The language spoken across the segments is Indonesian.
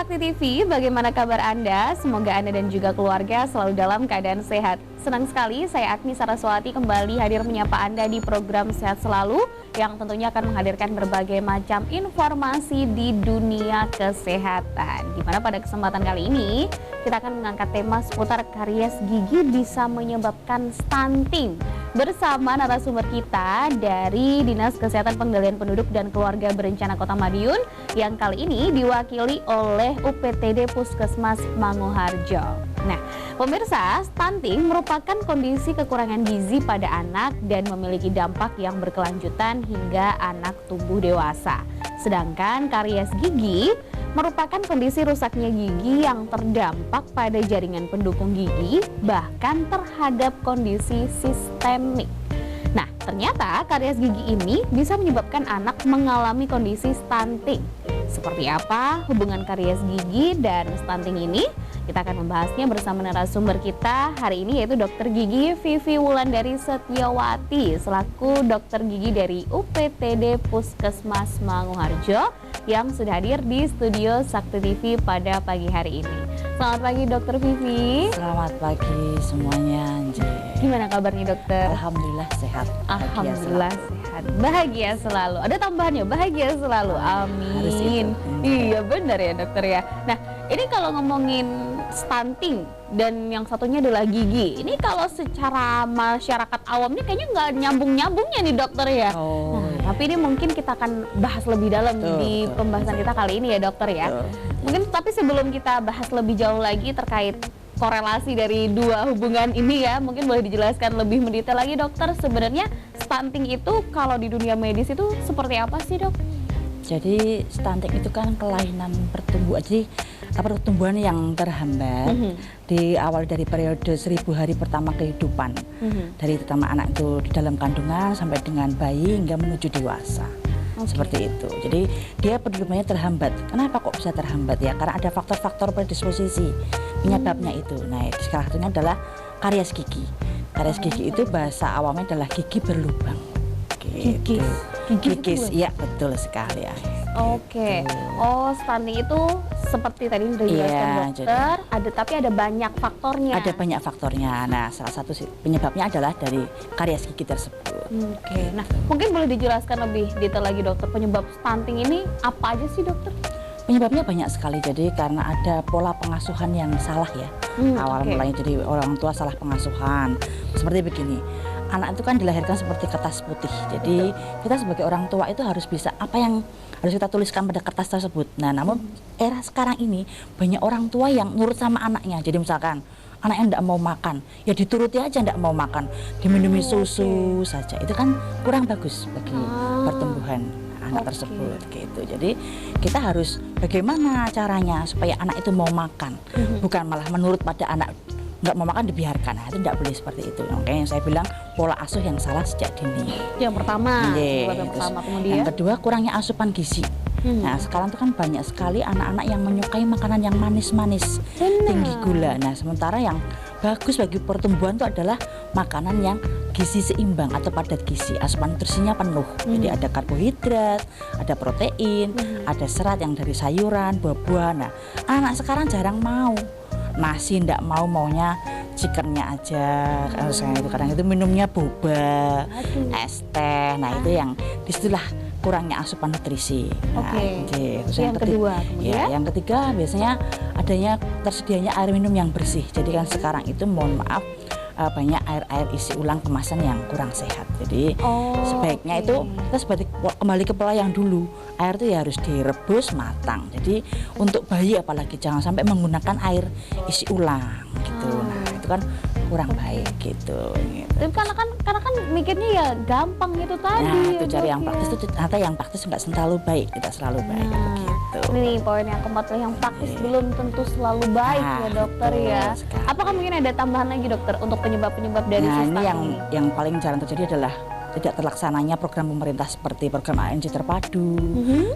Sakti TV, bagaimana kabar Anda? Semoga Anda dan juga keluarga selalu dalam keadaan sehat. Senang sekali saya Agni Saraswati kembali hadir menyapa Anda di program Sehat Selalu yang tentunya akan menghadirkan berbagai macam informasi di dunia kesehatan. Di mana pada kesempatan kali ini kita akan mengangkat tema seputar karies gigi bisa menyebabkan stunting. Bersama narasumber kita dari Dinas Kesehatan Pengendalian Penduduk dan Keluarga Berencana Kota Madiun yang kali ini diwakili oleh UPTD Puskesmas Manguharjo. Nah, pemirsa, stunting merupakan kondisi kekurangan gizi pada anak dan memiliki dampak yang berkelanjutan hingga anak tumbuh dewasa. Sedangkan karies gigi merupakan kondisi rusaknya gigi yang terdampak pada jaringan pendukung gigi, bahkan terhadap kondisi sistemik. Nah, ternyata karies gigi ini bisa menyebabkan anak mengalami kondisi stunting. Seperti apa hubungan karies gigi dan stunting ini? Kita akan membahasnya bersama narasumber kita hari ini, yaitu Dr. Gigi Vivi Wulandari Setiawati selaku dokter gigi dari UPTD Puskesmas Manguharjo yang sudah hadir di studio Sakti TV pada pagi hari ini. Selamat pagi Dokter Vivi. Selamat pagi semuanya, Anjir. Gimana kabarnya dokter? Alhamdulillah sehat. Alhamdulillah sehat. Bahagia selalu. Ada tambahannya, bahagia selalu. Amin. Harus itu. Iya benar ya dokter ya. Nah, ini kalau ngomongin stunting dan yang satunya adalah gigi. Ini kalau secara masyarakat awam ini kayaknya nggak nyambung-nyambungnya nih dokter ya. Tapi ini mungkin kita akan bahas lebih dalam di pembahasan kita kali ini ya dokter ya. Mungkin tapi sebelum kita bahas lebih jauh lagi terkait korelasi dari dua hubungan ini ya, mungkin boleh dijelaskan lebih mendetail lagi dokter, sebenarnya stunting itu kalau di dunia medis itu seperti apa sih dok? Jadi stunting itu kan kelainan pertumbuhan, jadi pertumbuhan yang terhambat di awal dari periode 1000 hari pertama kehidupan, dari pertama anak itu di dalam kandungan sampai dengan bayi hingga menuju dewasa. Seperti itu. Jadi dia pertumbuhannya terhambat. Kenapa kok bisa terhambat ya? Karena ada faktor-faktor predisposisi penyebabnya itu. Nah, salah satunya adalah karies gigi. Karies gigi itu bahasa awamnya adalah gigi berlubang. Gitu. Gigis, iya betul sekali ya. Oke. Gitu. Oh, stunting itu seperti tadi sudah dijelaskan dokter, tapi ada banyak faktornya. Ada banyak faktornya. Nah, salah satu penyebabnya adalah dari karies gigi tersebut. Oke. Nah, mungkin boleh dijelaskan lebih detail lagi dokter, penyebab stunting ini apa aja sih dokter? Penyebabnya banyak sekali, jadi karena ada pola pengasuhan yang salah ya. Awal mulanya jadi orang tua salah pengasuhan. Seperti begini. Anak itu kan dilahirkan seperti kertas putih. Jadi kita sebagai orang tua itu harus bisa apa yang harus kita tuliskan pada kertas tersebut. Nah, namun era sekarang ini banyak orang tua yang nurut sama anaknya. Jadi misalkan anaknya tidak mau makan, ya dituruti aja tidak mau makan, diminumi susu saja. Itu kan kurang bagus bagi pertumbuhan anak tersebut gitu. Jadi kita harus bagaimana caranya supaya anak itu mau makan, bukan malah menurut pada anak nggak mau makan dibiarkan. Nah, itu tidak boleh seperti itu. Makanya saya bilang pola asuh yang salah sejak dini. Yang pertama, kemudian yang kedua kurangnya asupan gizi. Nah, sekarang itu kan banyak sekali anak-anak yang menyukai makanan yang manis-manis, tinggi gula. Nah, sementara yang bagus bagi pertumbuhan itu adalah makanan yang gizi seimbang atau padat gizi, asupan nutrisinya penuh. Jadi ada karbohidrat, ada protein, ada serat yang dari sayuran, buah-buahan. Nah, anak sekarang jarang mau nasi, ndak maunya chickennya aja. Kadang itu minumnya boba, es teh. Nah, itu yang disitulah kurangnya asupan nutrisi. Nah, terus yang kedua, yang ketiga biasanya adanya tersedianya air minum yang bersih. Jadi kan sekarang itu mohon maaf banyak air isi ulang kemasan yang kurang sehat. Jadi sebaiknya itu kita kembali ke pola yang dulu. Air itu ya harus direbus matang. Jadi untuk bayi apalagi jangan sampai menggunakan air isi ulang gitu. Nah, itu kan kurang baik gitu. Tapi karena kan mikirnya ya gampang itu tadi. Nah, itu cari yang praktis itu ternyata yang praktis nggak selalu baik, tidak selalu baik begitu. Ini poin yang keempat, yang praktis belum tentu selalu baik ya dokter ya. Apakah mungkin ada tambahan lagi dokter untuk penyebab dari ini stunting? yang paling jarang terjadi adalah tidak terlaksananya program pemerintah seperti program ANC terpadu,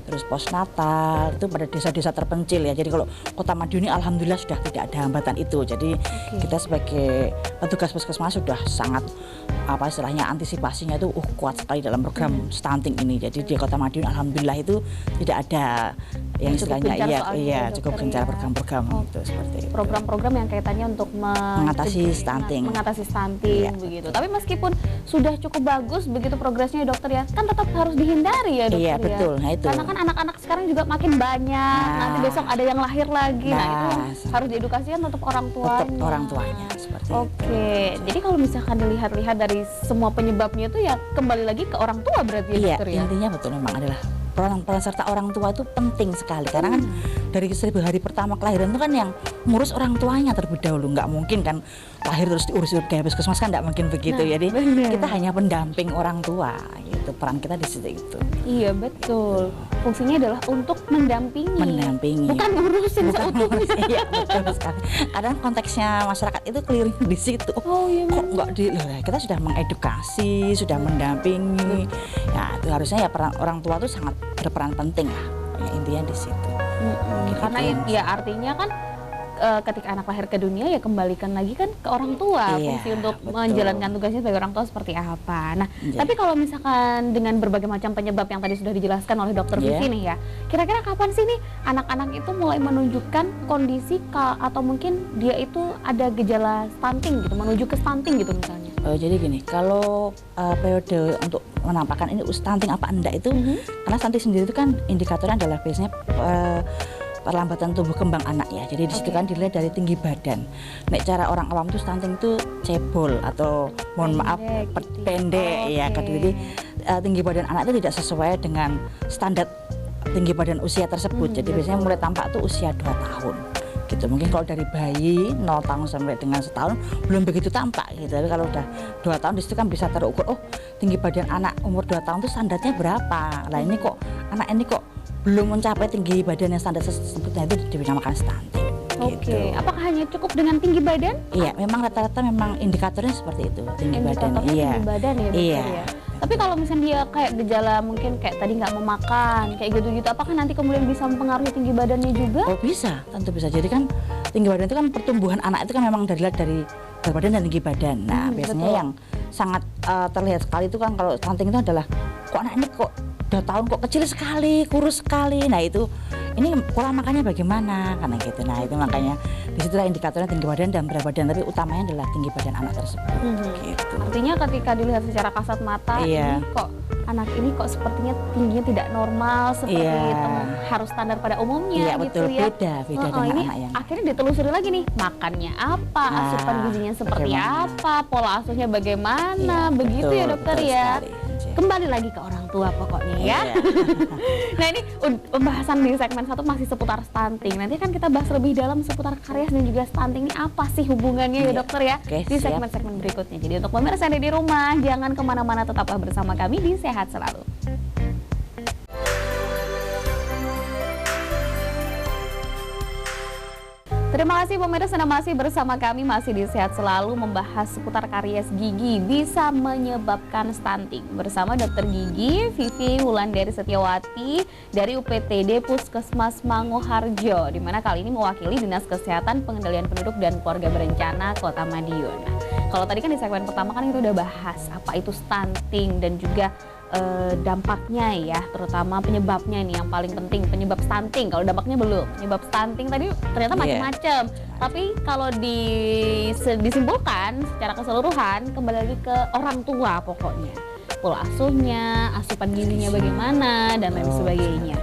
terus postnatal itu pada desa-desa terpencil ya. Jadi kalau Kota Madiun ini alhamdulillah sudah tidak ada hambatan itu. Jadi kita sebagai petugas puskesmas sudah sangat apa istilahnya antisipasinya itu kuat sekali dalam program stunting ini. Jadi di Kota Madiun alhamdulillah itu tidak ada yang istilahnya cukup gencar program-program itu seperti itu. Program-program yang kaitannya untuk mengatasi stunting begitu. Tapi meskipun sudah cukup bagus begitu progresnya ya dokter ya, kan tetap harus dihindari ya dokter Iya ya. betul. Nah itu. Karena kan anak-anak sekarang juga makin banyak. Nanti besok ada yang lahir lagi. Nah itu harus diedukasi kan tetap orang tuanya. Tetap orang tuanya seperti itu. Oke. Jadi kalau misalkan dilihat-lihat dari semua penyebabnya itu ya kembali lagi ke orang tua berarti ya dokter ya. Intinya betul memang adalah peran serta orang tua itu penting sekali karena kan dari 1000 hari pertama kelahiran itu kan yang ngurus orang tuanya terlebih dahulu. Nggak mungkin kan lahir terus diurus kayak puskesmas kan nggak mungkin begitu. Jadi kita hanya pendamping orang tua gitu, peran kita di situ itu. Iya betul. Fungsinya adalah untuk mendampingi. Bukan ngurusin seutuhnya. Iya betul sekali. Kadang konteksnya masyarakat itu keliru di situ. Oh iya. Kok nggak kita sudah mengedukasi, sudah mendampingi. Ya itu harusnya ya peran orang tua itu sangat berperan penting lah. Ya, intinya di situ. Gitu. Karena ya artinya kan ketika anak lahir ke dunia ya kembalikan lagi kan ke orang tua fungsi untuk menjalankan tugasnya sebagai orang tua seperti apa. Nah, tapi kalau misalkan dengan berbagai macam penyebab yang tadi sudah dijelaskan oleh dokter Vivi nih ya, kira-kira kapan sih nih anak-anak itu mulai menunjukkan kondisi atau mungkin dia itu ada gejala stunting gitu, menuju ke stunting gitu misalnya? Jadi gini, kalau periode untuk menampakkan ini stunting apa enggak itu, karena stunting sendiri itu kan indikatornya adalah biasanya perlambatan tumbuh kembang anak ya. Jadi di situ kan dilihat dari tinggi badan. Nek cara orang awam tuh stunting itu cebol atau mohon maaf pendek ya. Jadi tinggi badan anak itu tidak sesuai dengan standar tinggi badan usia tersebut. Jadi biasanya mulai tampak tuh usia 2 tahun. Gitu. Mungkin kalau dari bayi 0 tahun sampai dengan setahun belum begitu tampak gitu. Tapi kalau udah 2 tahun di situ kan bisa terukur, oh tinggi badan anak umur 2 tahun tuh standarnya berapa. Lah ini kok anak ini kok belum mencapai tinggi badan yang standar tersebutnya itu dinamakan stunting. Oke, apakah hanya cukup dengan tinggi badan? Iya, memang rata-rata memang indikatornya seperti itu, tinggi badan. Tinggi badan ya dokter ya. Tapi kalau misalnya dia kayak gejala mungkin kayak tadi nggak mau makan, kayak gitu-gitu, apakah nanti kemudian bisa mempengaruhi tinggi badannya juga? Oh bisa, tentu bisa. Jadi kan tinggi badan itu kan pertumbuhan anak itu kan memang dari berat badan dan tinggi badan. Nah biasanya yang sangat terlihat sekali itu kan kalau stunting itu adalah kok anak ini kok 2 tahun kok kecil sekali, kurus sekali. Nah itu ini pola makannya bagaimana karena gitu. Nah itu makanya disitulah indikatornya tinggi badan dan berat badan, tapi utamanya adalah tinggi badan anak tersebut. Gitu. Artinya ketika dilihat secara kasat mata ini kok anak ini kok sepertinya tingginya tidak normal seperti harus standar pada umumnya gitu ya. Beda dengan ini anak yang akhirnya ditelusuri lagi nih makannya apa, asupan gizinya seperti apa, pola asuhnya bagaimana, begitu ya dokter ya. Kembali lagi ke orang tua pokoknya ya. Nah ini pembahasan di segmen 1 masih seputar stunting. Nanti kan kita bahas lebih dalam seputar karies dan juga stunting ini apa sih hubungannya ya dokter ya di segmen-segmen berikutnya. Jadi untuk pemirsa yang ada di rumah jangan kemana-mana, tetaplah bersama kami di Sehat Selalu. Terima kasih pemirsa Anda masih bersama kami, masih di Sehat Selalu membahas seputar karies gigi bisa menyebabkan stunting bersama dokter gigi Vivi Wulandari Setiawati dari UPTD Puskesmas Manguharjo, di mana kali ini mewakili Dinas Kesehatan Pengendalian Penduduk dan Keluarga Berencana Kota Madiun. Nah, kalau tadi kan di segmen pertama kan kita udah bahas apa itu stunting dan juga dampaknya ya, terutama penyebabnya ini yang paling penting, penyebab stunting. Kalau dampaknya belum, penyebab stunting tadi ternyata macam-macam. Tapi kalau disimpulkan secara keseluruhan kembali lagi ke orang tua pokoknya. Pola asuhnya, asupan gizinya bagaimana dan lain sebagainya.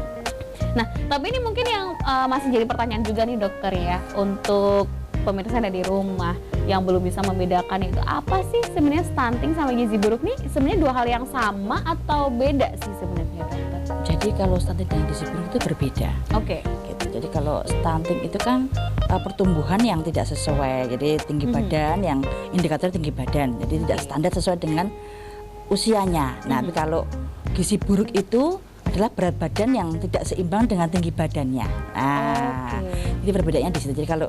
Nah, tapi ini mungkin yang masih jadi pertanyaan juga nih dokter ya, untuk pemirsa ada di rumah yang belum bisa membedakan itu apa sih sebenarnya stunting sama gizi buruk nih, sebenarnya dua hal yang sama atau beda sih sebenarnya dokter? Jadi kalau stunting dan gizi buruk itu berbeda. Oke. Gitu. Jadi kalau stunting itu kan pertumbuhan yang tidak sesuai, jadi tinggi badan yang indikator tinggi badan, jadi tidak standar sesuai dengan usianya. Nah, tapi kalau gizi buruk itu adalah berat badan yang tidak seimbang dengan tinggi badannya. Nah, jadi perbedaannya di situ. Jadi kalau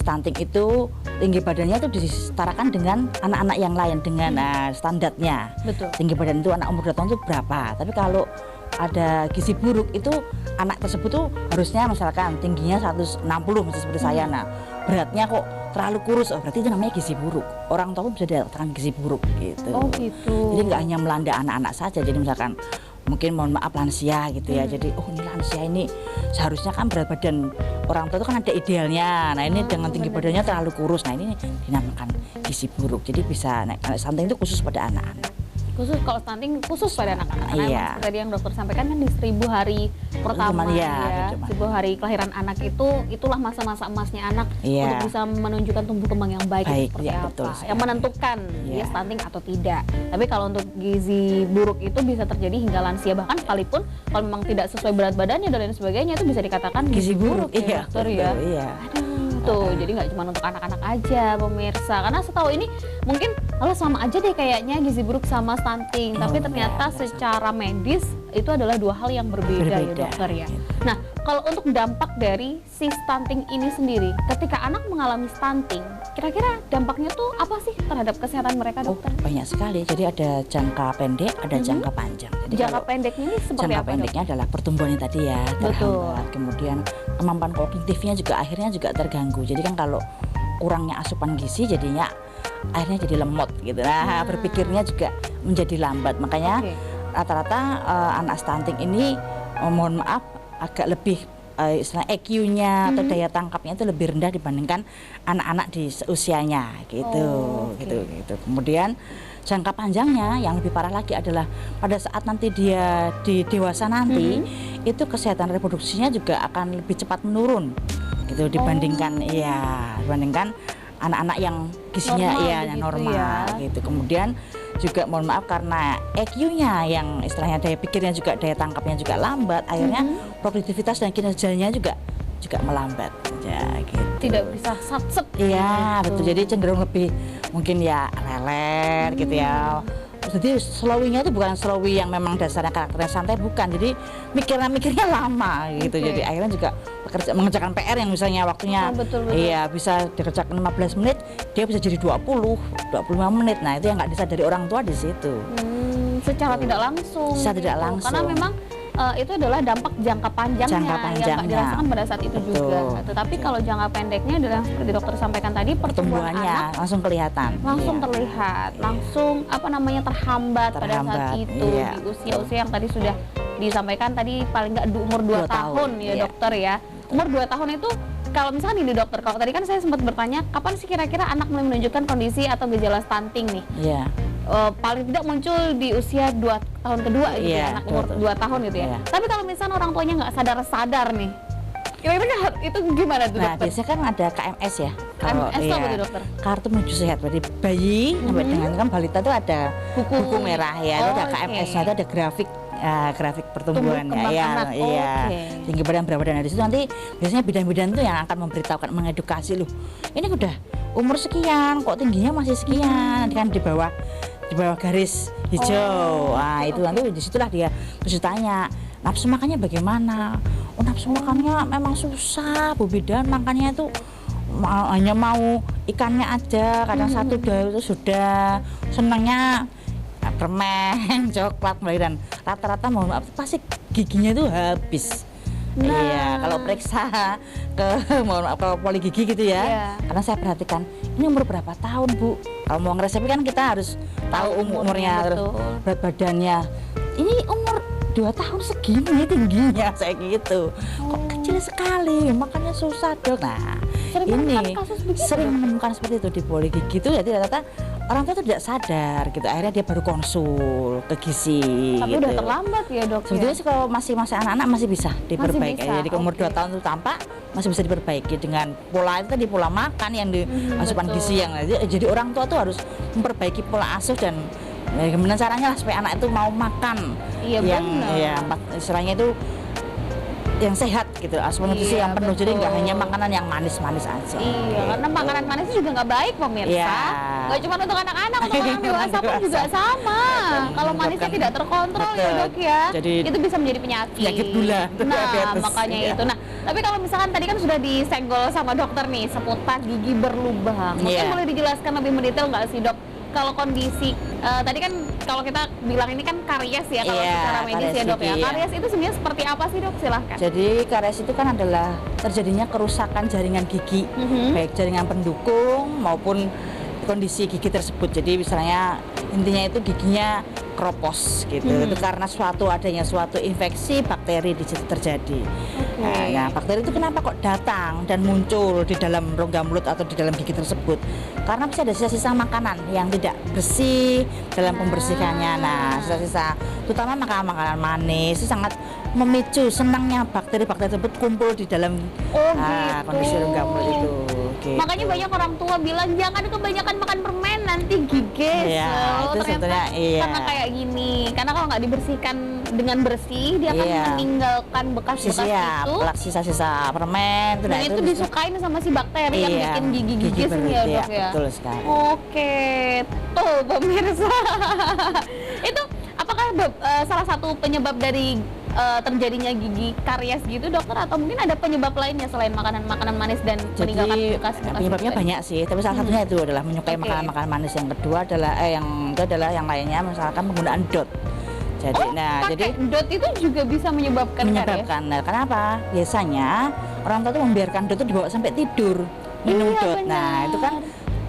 stunting itu tinggi badannya itu disetarakan dengan anak-anak yang lain dengan standarnya. Betul. Tinggi badan itu anak umur 2 tahun itu berapa. Tapi kalau ada gizi buruk itu anak tersebut tuh harusnya misalkan tingginya 160 misalnya seperti saya. Nah, beratnya kok terlalu kurus, berarti itu namanya gizi buruk. Orang tua pun bisa dikatakan gizi buruk gitu. Oh gitu. Jadi nggak hanya melanda anak-anak saja. Jadi misalkan mungkin mohon maaf lansia gitu ya. Jadi ini lansia ini seharusnya kan berat badan orang tua itu kan ada idealnya. Nah ini dengan tinggi badannya terlalu kurus. Nah ini dinamakan gizi buruk. Jadi bisa stunting itu khusus pada anak-anak. Khusus kalau stunting khusus pada anak-anak. Karena Iya. emang tadi yang dokter sampaikan kan di 1000 hari pertama Cuman, iya, ya. cuman. 1000 hari kelahiran anak itulah masa-masa emasnya anak Iya. untuk bisa menunjukkan tumbuh kembang yang baik, itu seperti iya, apa. betul sekali. Yang menentukan Iya. dia stunting atau tidak. Tapi kalau untuk gizi buruk itu bisa terjadi hingga lansia, bahkan sekalipun kalau memang tidak sesuai berat badannya dan lain sebagainya itu bisa dikatakan Gizi buruk, ya, iya, dokter betul, ya. iya. Tuh, jadi nggak cuma untuk anak-anak aja pemirsa. Karena setahu ini mungkin kalau sama aja deh kayaknya gizi buruk sama stunting. Tapi ternyata secara medis itu adalah dua hal yang berbeda ya dokter ya. Nah, kalau untuk dampak dari si stunting ini sendiri, ketika anak mengalami stunting, kira-kira dampaknya tuh apa sih terhadap kesehatan mereka dokter? Banyak sekali. Jadi ada jangka pendek, ada jangka panjang. Jadi Jangka kalau pendeknya ini seperti jangka apa? pendeknya adalah pertumbuhannya tadi ya terhambat. Kemudian kemampuan kognitifnya juga akhirnya juga terganggu. Jadi kan kalau kurangnya asupan gizi jadinya akhirnya jadi lemot gitu. Nah, berpikirnya juga menjadi lambat. Makanya rata-rata anak stunting ini mohon maaf agak lebih istilah EQ-nya atau daya tangkapnya itu lebih rendah dibandingkan anak-anak di usianya gitu. Gitu. Kemudian jangka panjangnya yang lebih parah lagi adalah pada saat nanti dia di dewasa nanti itu kesehatan reproduksinya juga akan lebih cepat menurun gitu dibandingkan dibandingkan anak-anak yang gizinya normal gitu. Kemudian juga mohon maaf karena EQ-nya yang istilahnya daya pikirnya juga daya tangkapnya juga lambat, akhirnya produktivitas dan kinerjanya juga melambat ya gitu. Tidak bisa sat-set. Iya, betul. Jadi cenderung lebih mungkin ya lelet gitu ya. Jadi slowinya itu bukan slowi yang memang dasarnya karakternya santai, bukan. Jadi mikirnya lama gitu. Jadi akhirnya juga mengerjakan PR yang misalnya waktunya iya bisa dikerjakan 15 menit, dia bisa jadi 20, 25 menit. Nah, itu yang nggak disadari orang tua di situ. Secara tidak langsung. Secara tidak langsung. Karena memang itu adalah dampak jangka panjangnya yang nggak dirasakan pada saat itu juga. Tetapi kalau jangka pendeknya adalah seperti dokter sampaikan tadi, pertumbuhan anak langsung kelihatan, langsung terlihat, langsung terhambat pada saat itu di usia-usia yang tadi sudah disampaikan tadi paling nggak di umur 2 tahun ya dokter ya. Umur 2 tahun itu kalau misalnya ini dokter, kalau tadi kan saya sempat bertanya kapan sih kira-kira anak mulai menunjukkan kondisi atau gejala stunting nih? Paling tidak muncul di usia 2 tahun kedua gitu ya, anak umur 2 tahun gitu ya. Tapi kalau misalnya orang tuanya nggak sadar-sadar nih, kira-kira itu gimana tuh dokter? Nah, biasanya kan ada KMS ya. KMS itu apa tuh dokter? Kartu menuju sehat, berarti bayi sampai dengan kan balita itu ada buku merah ya, itu ada KMS-nya, itu ada grafik pertumbuhannya tinggi badan berapa dan dari situ nanti biasanya bidan-bidan itu yang akan memberitahukan, mengedukasi loh. Ini udah umur sekian kok tingginya masih sekian, nanti kan di bawah garis hijau. Itu nanti disitulah dia terus tanya nafsu makannya bagaimana. Nafsu makannya memang susah Bu Bidan, makannya itu hanya mau ikannya aja, kadang satu dua itu sudah, senangnya permen, coklat, dan rata-rata mohon maaf pasti giginya itu habis. Kalau periksa ke poli gigi gitu ya, karena saya perhatikan ini umur berapa tahun Bu. Kalau mau ngeresepi kan kita harus tahu umurnya, berat badannya. Ini umur 2 tahun segini tingginya saya gitu. Kok kecil sekali, makanya susah dok. Nah, sering menemukan seperti itu di poli gigi itu, jadi ternyata orang tua itu tidak sadar gitu. Akhirnya dia baru konsul ke gizi. Tapi udah terlambat ya dok. Sebetulnya kalau masih anak-anak masih bisa diperbaiki. Jadi umur 2 tahun itu tampak masih bisa diperbaiki dengan pola itu tadi, pola makan yang dimasukkan gizi yang jadi orang tua tuh harus memperbaiki pola asuh dan gimana caranya lah supaya anak itu mau makan istilahnya itu yang sehat gitu, asupan nutrisi yang penuh, jadi nggak hanya makanan yang manis-manis aja. Iya, karena makanan manis itu juga nggak baik pemirsa. Nggak cuma untuk anak-anak, untuk orang dewasa pun juga sama. Kalau manisnya tidak terkontrol ya dok ya, jadi itu bisa menjadi penyakit gula. Nah makanya itu. Nah tapi kalau misalkan tadi kan sudah disenggol sama dokter nih seputar gigi berlubang, mungkin boleh dijelaskan lebih mendetail nggak sih dok? Kalau kondisi tadi kan kalau kita bilang ini kan karies ya kalau secara medis ya dok ya. Karies itu sebenarnya seperti apa sih dok? Silahkan. Jadi karies itu kan adalah terjadinya kerusakan jaringan gigi, baik jaringan pendukung maupun kondisi gigi tersebut. Jadi misalnya intinya itu giginya keropos gitu. Itu karena adanya suatu infeksi bakteri di situ terjadi. Nah, bakteri itu kenapa kok datang dan muncul di dalam rongga mulut atau di dalam gigi tersebut? Karena bisa ada sisa-sisa makanan yang tidak bersih dalam pembersihannya. Nah, sisa-sisa terutama makanan-makanan manis itu sangat memicu senangnya bakteri-bakteri tersebut kumpul di dalam kondisi rongga mulut itu. Gitu. Makanya banyak orang tua bilang jangan kebanyakan makan permen nanti gigis. Itu ternyata karena kayak gini, karena kalau nggak dibersihkan dengan bersih dia akan meninggalkan bekas-bekas itu, sisa-sisa permen. Dan itu disukain sama si bakteri yang bikin gigi gigis ya dok ya. Betul sekali. Oke, tuh pemirsa. Itu apakah salah satu penyebab dari terjadinya gigi karies gitu dokter, atau mungkin ada penyebab lainnya selain makanan-makanan manis dan meninggalkan bekas-bekas? Penyebabnya banyak sih, tapi salah satunya itu adalah menyukai makanan-makanan manis. Yang kedua adalah yang lainnya misalkan penggunaan DOT. Jadi jadi DOT itu juga bisa menyebabkan karies. Nah, kenapa? Biasanya orang tua tuh membiarkan DOT itu dibawa sampai tidur minum DOT. Benar. Nah, itu kan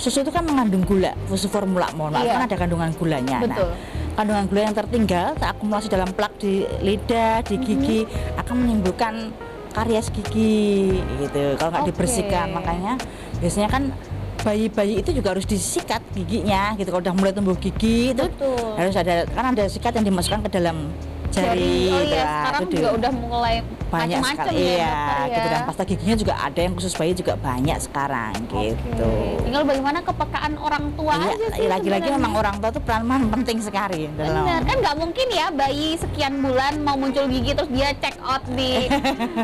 susu itu kan mengandung gula, susu formula kan ada kandungan gulanya. Betul. Kandungan gula yang tertinggal terakumulasi dalam plak di lidah, di gigi akan menimbulkan karies gigi gitu kalau nggak dibersihkan. Makanya biasanya kan bayi-bayi itu juga harus disikat giginya gitu. Kalau udah mulai tumbuh gigi itu harus ada sikat yang dimasukkan ke dalam jari. Sekarang juga udah mulai banyak sekali gitu. Dan pasta giginya juga ada yang khusus bayi juga banyak sekarang gitu. Tinggal bagaimana kepekaan orang tua aja sih. Lagi-lagi memang orang tua tuh peran penting sekali. Benar, kan nggak mungkin ya bayi sekian bulan mau muncul gigi terus dia check out di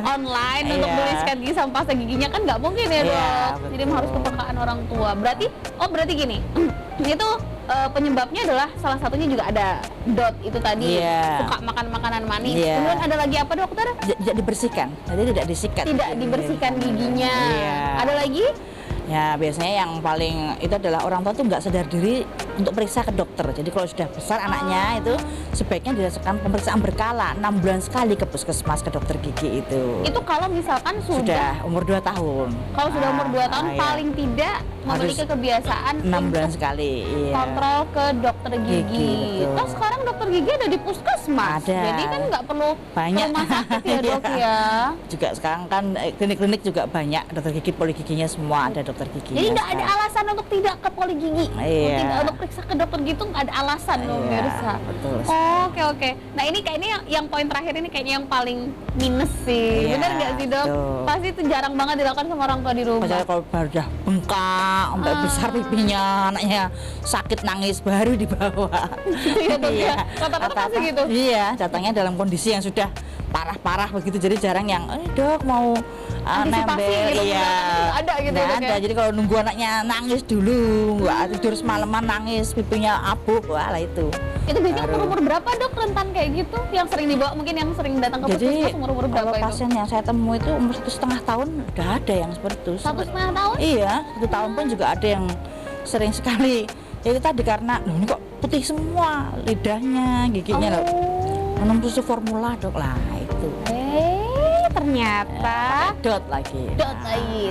online untuk beli sikat gigi sama pasta giginya, kan nggak mungkin ya dok. Jadi harus kepekaan orang tua. Berarti gini, itu penyebabnya adalah salah satunya juga ada DOT itu tadi, suka makan makanan manis. Kemudian ada lagi apa dokter? Tidak dibersihkan, jadi tidak disikat. Tidak dibersihkan giginya. Ada lagi? Ya biasanya yang paling itu adalah orang tua tuh nggak sadar diri untuk periksa ke dokter. Jadi kalau sudah besar anaknya itu sebaiknya dilakukan pemeriksaan berkala 6 bulan sekali ke puskesmas, ke dokter gigi itu. Itu kalau misalkan sudah umur 2 tahun. Kalau sudah umur 2 tahun paling tidak memiliki kebiasaan 6 bulan sekali. Kontrol ke dokter gigi. Toh sekarang dokter gigi ada di puskesmas. Jadi kan nggak perlu banyak rumah sakit ya dok ya. Juga sekarang kan klinik-klinik juga banyak dokter gigi, poligiginya semua ada dokter gigi. Jadi nggak ada alasan untuk tidak ke poli gigi, tidak untuk periksa ke dokter gitu, nggak ada alasan dong pemirsa. Oke. Nah ini kayaknya yang poin terakhir ini kayaknya yang paling minus sih. Benar nggak sih dok? Pasti itu jarang banget dilakukan sama orang tua di rumah. Padahal kalau baru udah bengkak, sampai besar pipinya, anaknya sakit nangis baru dibawa. Iya dok ya. Rata-rata pasti gitu. Iya, datangnya dalam kondisi yang sudah parah-parah begitu, jadi jarang yang dok mau nempel. Gitu, ada gitu dok ya. Jadi kalau nunggu anaknya nangis dulu, nggak tidur semalaman nangis, pipinya abuk, wah itu. Itu biasanya umur berapa dok rentan kayak gitu? Yang sering dibawa, mungkin yang sering datang ke puskesmas umur berapa itu? Pasien yang saya temui itu umur 1,5 tahun udah ada yang seperti itu. 1,5 tahun? Iya, 1 tahun pun juga ada yang sering sekali. Jadi tadi karena ini kok putih semua lidahnya, giginya loh. Minum susu formula dok lah itu. Ternyata DOT lagi.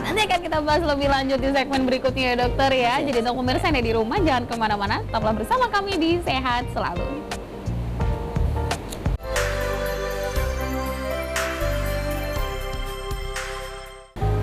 Nanti akan kita bahas lebih lanjut di segmen berikutnya ya dokter ya. Jadi untuk pemirsa yang ada di rumah jangan kemana-mana, tetaplah bersama kami di Sehat Selalu.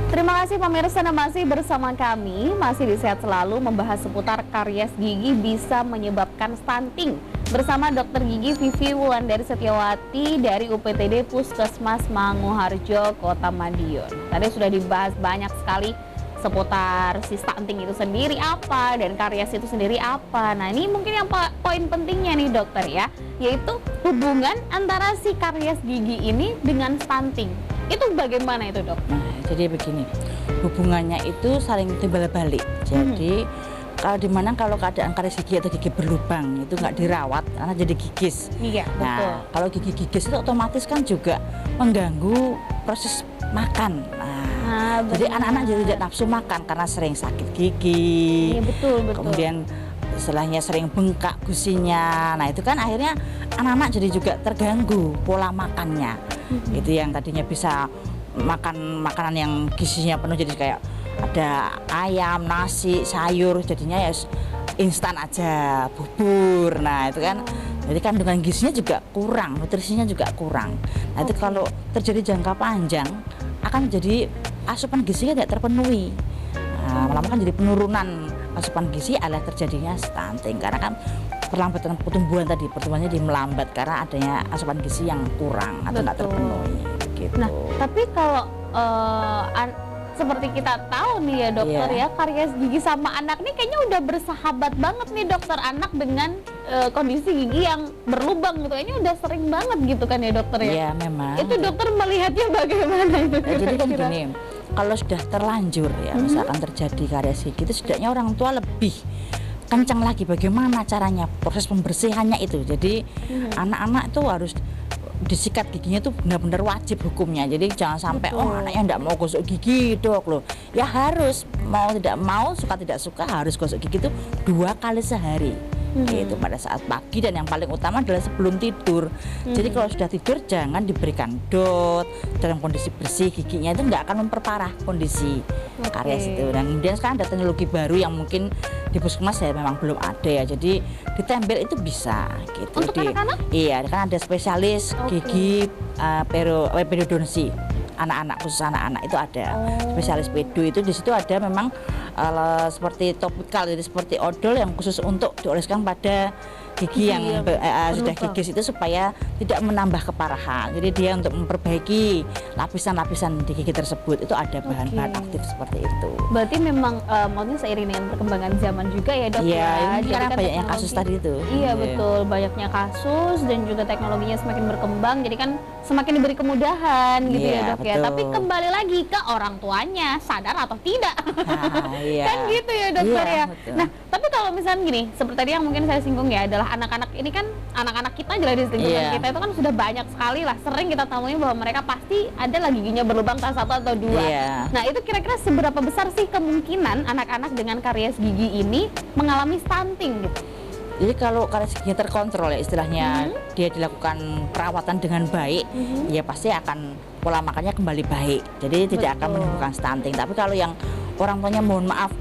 Terima kasih pemirsa yang masih bersama kami, masih di Sehat Selalu membahas seputar karies gigi bisa menyebabkan stunting bersama Dokter Gigi Vivi Wulandari Setiawati dari UPTD Puskesmas Manguharjo, Kota Madiun. Tadi sudah dibahas banyak sekali seputar si stunting itu sendiri apa dan karies itu sendiri apa. Nah ini mungkin yang poin pentingnya nih dokter ya, yaitu hubungan antara si karies gigi ini dengan stunting. Itu bagaimana itu, Dok? Nah, jadi begini, hubungannya itu saling timbal balik. Jadi kalau keadaan karies gigi atau gigi berlubang itu nggak dirawat, karena jadi gigis. Iya, betul. Nah, kalau gigi gigis itu otomatis kan juga mengganggu proses makan. Jadi anak-anak jadi tidak nafsu makan karena sering sakit gigi. Iya, betul. Kemudian setelahnya sering bengkak gusinya. Nah, itu kan akhirnya anak-anak jadi juga terganggu pola makannya. Itu yang tadinya bisa makan makanan yang gizinya penuh, jadi kayak ada ayam, nasi, sayur, jadinya ya instan aja, bubur. Nah, itu kan jadi kandungan gizinya juga kurang, nutrisinya juga kurang. Nah, itu kalau terjadi jangka panjang akan jadi asupan gizinya tidak terpenuhi. Nah, lama-lama kan jadi penurunan asupan gizi, adalah terjadinya stunting karena kan perlambatan pertumbuhannya jadi melambat karena adanya asupan gizi yang kurang atau tidak terpenuhi gitu. Nah, tapi kalau seperti kita tahu nih ya dokter ya, karies gigi sama anak nih kayaknya udah bersahabat banget nih dokter, anak dengan kondisi gigi yang berlubang gitu, kayaknya udah sering banget gitu kan ya dokter ya? Iya, memang. Itu dokter melihatnya bagaimana itu? Jadi kan gini, kalau sudah terlanjur ya, misalkan terjadi karies gigi itu setidaknya orang tua lebih kencang lagi bagaimana caranya proses pembersihannya itu. Jadi anak-anak itu harus disikat giginya itu benar-benar wajib hukumnya. Jadi jangan sampai anaknya enggak mau gosok gigi, Dok, loh. Ya harus, mau tidak mau, suka tidak suka harus gosok gigi itu 2 kali sehari. Itu pada saat pagi, dan yang paling utama adalah sebelum tidur. Jadi kalau sudah tidur jangan diberikan dot, dalam kondisi bersih giginya itu nggak akan memperparah kondisi karies itu. Dan kemudian sekarang ada teknologi baru yang mungkin di puskesmas ya memang belum ada ya, jadi ditempel itu bisa gitu. Untuk anak-anak? Iya, kan ada spesialis gigi periodonsi anak-anak, khusus anak-anak itu ada spesialis pedo, itu di situ ada memang seperti topikal, jadi seperti odol yang khusus untuk dioleskan pada gigi yang sudah gigis itu supaya tidak menambah keparahan. Jadi dia untuk memperbaiki lapisan-lapisan di gigi tersebut itu ada bahan-bahan aktif seperti itu. Berarti memang maksudnya seiring dengan perkembangan zaman juga ya dok ya? Ini karena kan banyaknya kasus tadi itu. Iya betul, banyaknya kasus dan juga teknologinya semakin berkembang, jadi kan semakin diberi kemudahan gitu ya dok ya. Tapi kembali lagi ke orang tuanya, sadar atau tidak. Kan gitu ya dokter ya. Betul. Nah tapi kalau misalnya gini, seperti tadi yang mungkin saya singgung ya, adalah anak-anak ini kan, anak-anak kita jelas di lingkungan kita itu kan sudah banyak sekali lah, sering kita temuin bahwa mereka pasti ada lah giginya berlubang salah satu atau dua. Nah itu kira-kira seberapa besar sih kemungkinan anak-anak dengan karies gigi ini mengalami stunting gitu? Jadi kalau karies gigi terkontrol ya istilahnya, dia dilakukan perawatan dengan baik, ya pasti akan pola makannya kembali baik. Jadi tidak akan menimbulkan stunting. Tapi kalau yang orang tuanya mohon maaf,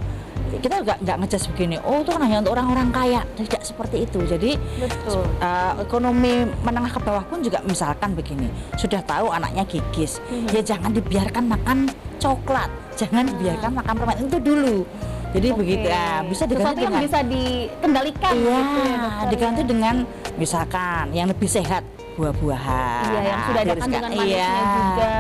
kita nggak ngejudge begini, oh itu kan hanya untuk orang-orang kaya, tidak seperti itu. Jadi ekonomi menengah ke bawah pun juga misalkan begini, sudah tahu anaknya gigis, ya jangan dibiarkan makan coklat, jangan dibiarkan makan permen itu dulu. Jadi begitu ya, bisa diganti dengan bisa dikendalikan. Iya, gitu ya, diganti dengan misalkan yang lebih sehat, buah-buahan. Iya, yang sudah ada kandungan manisnya juga.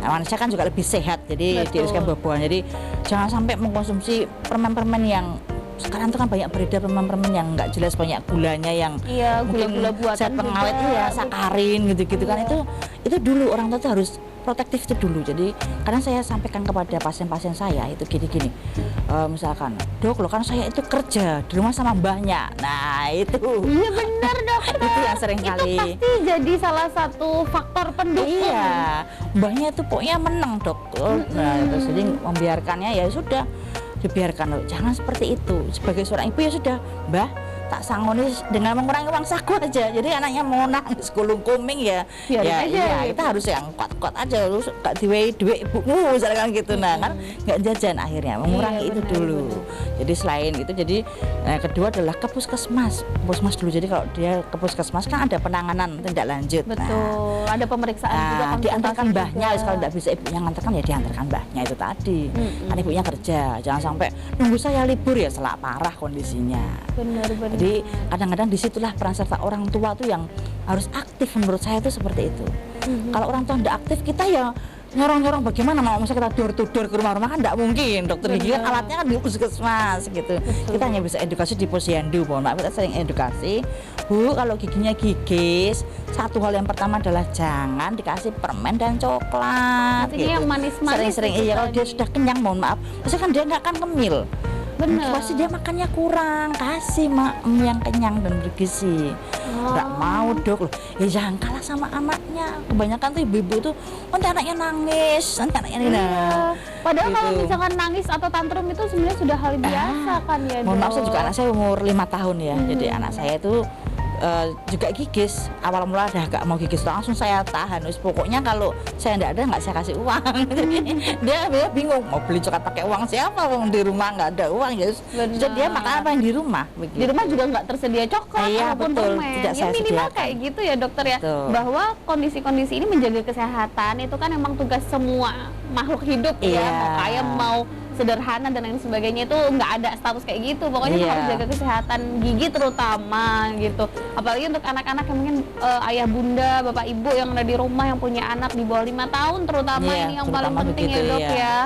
Manisnya kan juga lebih sehat, jadi diiriskan buah-buahan. Jadi jangan sampai mengkonsumsi permen-permen yang sekarang itu kan banyak beredar permen-permen yang nggak jelas, banyak gulanya yang gula-gula buatan, zat pengawet sakarin gitu-gitu kan. Itu dulu orang tua tuh harus protektif itu dulu. Jadi karena saya sampaikan kepada pasien-pasien saya itu gini-gini, misalkan, dok lo kan saya itu kerja di rumah sama mbahnya, nah itu iya benar dok, itu yang sering kali itu pasti jadi salah satu faktor pendukung. Iya, mbahnya itu pokoknya menang dok. Nah terus jadi membiarkannya ya sudah, dibiarkan, jangan seperti itu. Sebagai seorang ibu ya sudah, mbah tak sanggup dengan mengurangi uang saku aja. Jadi anaknya mau nangis gulung kuming ya kita harus yang kuat-kuat aja, lu gak diwei duit ibumu misalkan gitu. Nah kan nggak jajan, akhirnya mengurangi itu dulu. Jadi selain itu, jadi kedua adalah ke puskesmas dulu. Jadi kalau dia ke puskesmas kan ada penanganan tindak lanjut. Betul, ada pemeriksaan juga, diantarkan mbahnya. Kalau nggak bisa ibunya ngantarkan ya diantarkan mbahnya itu tadi. Kan ibunya kerja, jangan sampai nunggu saya libur ya selak parah kondisinya. Benar. Jadi kadang-kadang disitulah peran serta orang tua tuh yang harus aktif, menurut saya itu seperti itu. Kalau orang tua tidak aktif, kita ya nyorong-nyorong bagaimana mau masa kita door to door ke rumah-rumah kan enggak mungkin. Dokter gigi kan alatnya kan di puskesmas gitu. Kita hanya bisa edukasi di posyandu, mohon maaf kita sering edukasi. Bu, kalau giginya gigis, satu hal yang pertama adalah jangan dikasih permen dan coklat. Artinya yang manis-manis. Sering-sering iya kalau dia sudah kenyang, mohon maaf. Pasti kan dia nggak akan kemil. Bener. Pasti dia makannya kurang, kasih yang kenyang dan bergizi. Nggak mau dok loh, ya jangan kalah sama anaknya. Kebanyakan tuh ibu-ibu tuh, nanti anaknya nangis, nanti anaknya Padahal gitu. kalau misalkan nangis atau tantrum itu sebenarnya sudah hal biasa kan ya, mohon maaf, Dok? saya juga anak saya umur 5 tahun ya, jadi anak saya itu juga gigis. Awal mula udah gak mau gigis, langsung saya tahan. Pokoknya kalau saya nggak ada nggak saya kasih uang. dia bingung mau beli coklat pakai uang siapa, uang di rumah nggak ada uang ya. Jadi dia makan apa yang di rumah. Begitu. Di rumah juga nggak tersedia coklat ataupun betul. permen. Tidak Ya saya minimal sediakan. kayak gitu ya dokter ya. Betul. Bahwa kondisi-kondisi ini menjaga kesehatan itu kan emang tugas semua makhluk hidup ya. Mau kaya mau sederhana dan lain sebagainya, itu nggak ada status kayak gitu. Pokoknya harus jaga kesehatan gigi terutama gitu. Apalagi untuk anak-anak yang mungkin ayah bunda, bapak ibu yang ada di rumah yang punya anak di bawah 5 tahun terutama ini yang paling penting begitu, ya dok ya.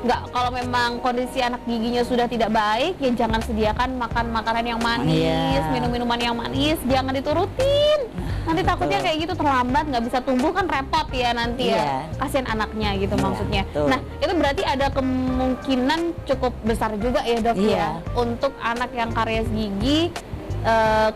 Nggak, kalau memang kondisi anak giginya sudah tidak baik ya jangan sediakan makan makanan yang manis, minum-minuman yang manis, jangan diturutin. Nanti takutnya kayak gitu terlambat, nggak bisa tumbuh kan repot ya nanti ya. Kasihan anaknya gitu maksudnya. Nah itu berarti ada kemungkinan cukup besar juga ya dok ya untuk anak yang karies gigi.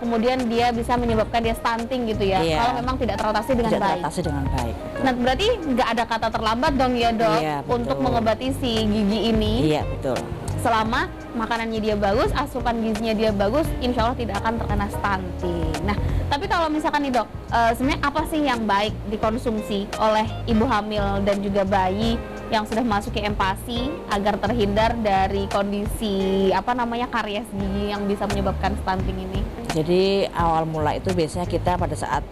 Kemudian dia bisa menyebabkan dia stunting gitu ya, kalau memang tidak teratasi dengan baik. Nah berarti nggak ada kata terlambat dong ya dok untuk mengobati si gigi ini. Iya betul. Selama makanannya dia bagus, asupan gizinya dia bagus, insya Allah tidak akan terkena stunting. Nah tapi kalau misalkan nih dok, sebenarnya apa sih yang baik dikonsumsi oleh ibu hamil dan juga bayi yang sudah masuk ke empasi agar terhindar dari kondisi karies gigi yang bisa menyebabkan stunting ini? Jadi awal mula itu biasanya kita pada saat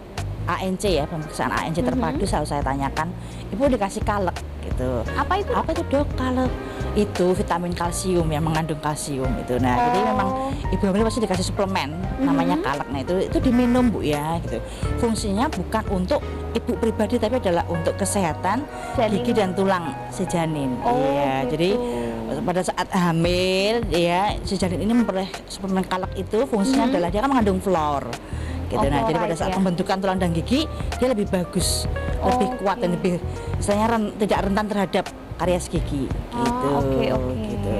ANC ya, pemeriksaan ANC terpadu selalu saya tanyakan, ibu dikasih kalek gitu. Apa itu? Apa itu dok kalek? Itu vitamin kalsium yang mengandung kalsium itu. Nah jadi memang ibu hamil pasti dikasih suplemen namanya kalek. Nah itu diminum bu ya gitu. Fungsinya bukan untuk ibu pribadi tapi adalah untuk kesehatan gigi dan tulang si janin. Iya jadi pada saat hamil ya si janin ini memperoleh suplemen kalek itu fungsinya adalah dia kan mengandung fluor gitu. Nah jadi pada saat pembentukan tulang dan gigi dia lebih bagus, lebih kuat dan lebih istilahnya tidak rentan terhadap karies gigi gitu. Gitu.